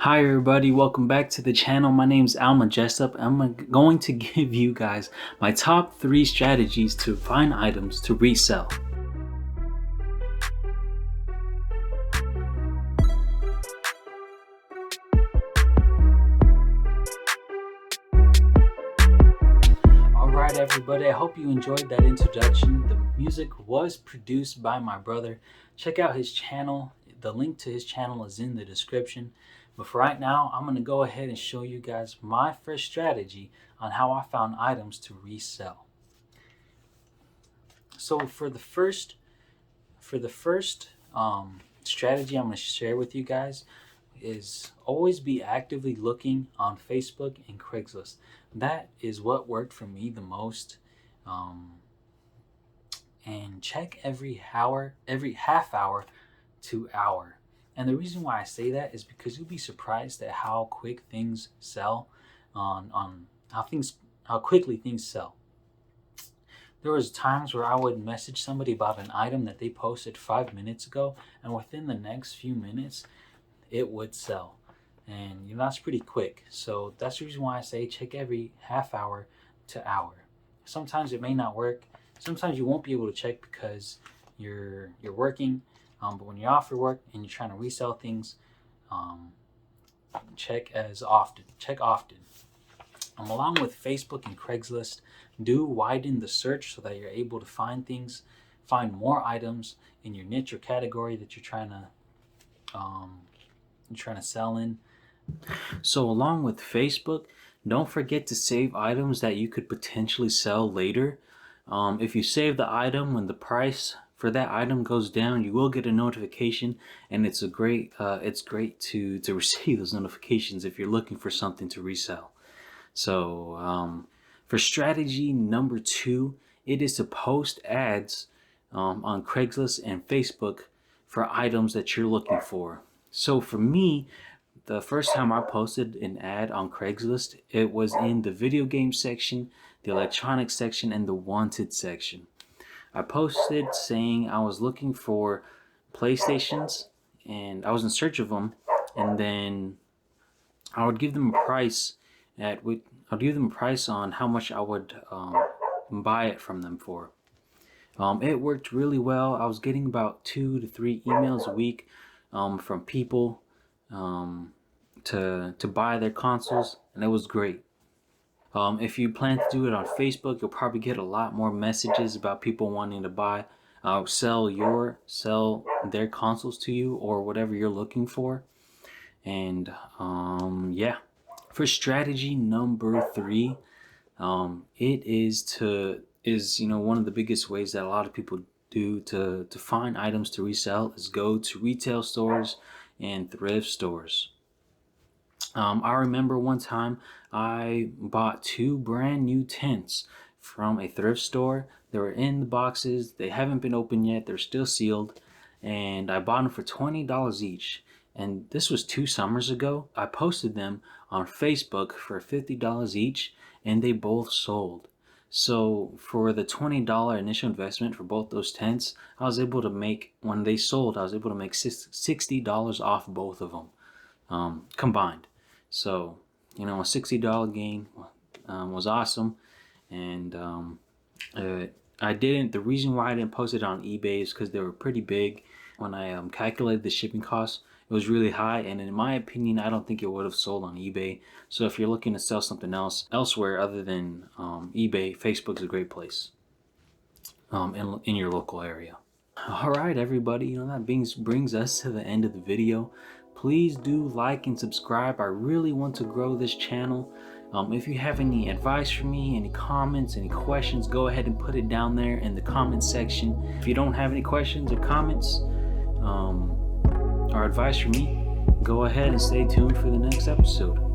Hi everybody, welcome back to the channel. My name's Alma Jessup. I'm going to give you guys my top 3 strategies to find items to resell. Alright everybody, I hope you enjoyed that introduction. The music was produced by my brother. Check out his channel. The link to his channel is in the description. But for right now, I'm going to go ahead and show you guys my first strategy on how I found items to resell. So for the first strategy I'm going to share with you guys is always be actively looking on Facebook and Craigslist. That is what worked for me the most. And check every half hour to hour. And the reason why I say that is because you'll be surprised at how quick things sell, on how quickly things sell. There was times where I would message somebody about an item that they posted 5 minutes ago, and within the next few minutes, it would sell. And that's pretty quick. So that's the reason why I say check every half hour to hour. Sometimes it may not work. Sometimes you won't be able to check because you're working. But when you're off your work and you're trying to resell things, check often. Along with Facebook and Craigslist, do widen the search so that you're able to find more items in your niche or category that you're trying to sell in. So along with Facebook, don't forget to save items that you could potentially sell later. If you save the item, when the price for that item goes down, you will get a notification, and it's great to receive those notifications if you're looking for something to resell. So for strategy number 2, it is to post ads on Craigslist and Facebook for items that you're looking for. So for me, the first time I posted an ad on Craigslist, it was in the video game section, the electronics section, and the wanted section. I posted saying I was looking for PlayStations and I was in search of them, and then I would give them a price on how much I would buy it from them for. It worked really well. I was getting about 2 to 3 emails a week from people to buy their consoles, and it was great. If you plan to do it on Facebook, you'll probably get a lot more messages about people wanting to sell their consoles to you or whatever you're looking for. And yeah. For strategy number 3, it is one of the biggest ways that a lot of people do to find items to resell is go to retail stores and thrift stores. I remember one time I bought 2 brand new tents from a thrift store. They were in the boxes. They haven't been opened yet. They're still sealed. And I bought them for $20 each. And this was 2 summers ago. I posted them on Facebook for $50 each, and they both sold. So for the $20 initial investment for both those tents, I was able to make, when they sold, I was able to make $60 off both of them combined. So, a $60 gain was awesome. And the reason why I didn't post it on eBay is because they were pretty big. When I calculated the shipping costs, it was really high, and in my opinion, I don't think it would have sold on eBay. So if you're looking to sell something elsewhere other than eBay, Facebook's a great place in your local area. All right, everybody, that brings us to the end of the video. Please do like and subscribe. I really want to grow this channel. If you have any advice for me, any comments, any questions, go ahead and put it down there in the comment section. If you don't have any questions or comments or advice for me, go ahead and stay tuned for the next episode.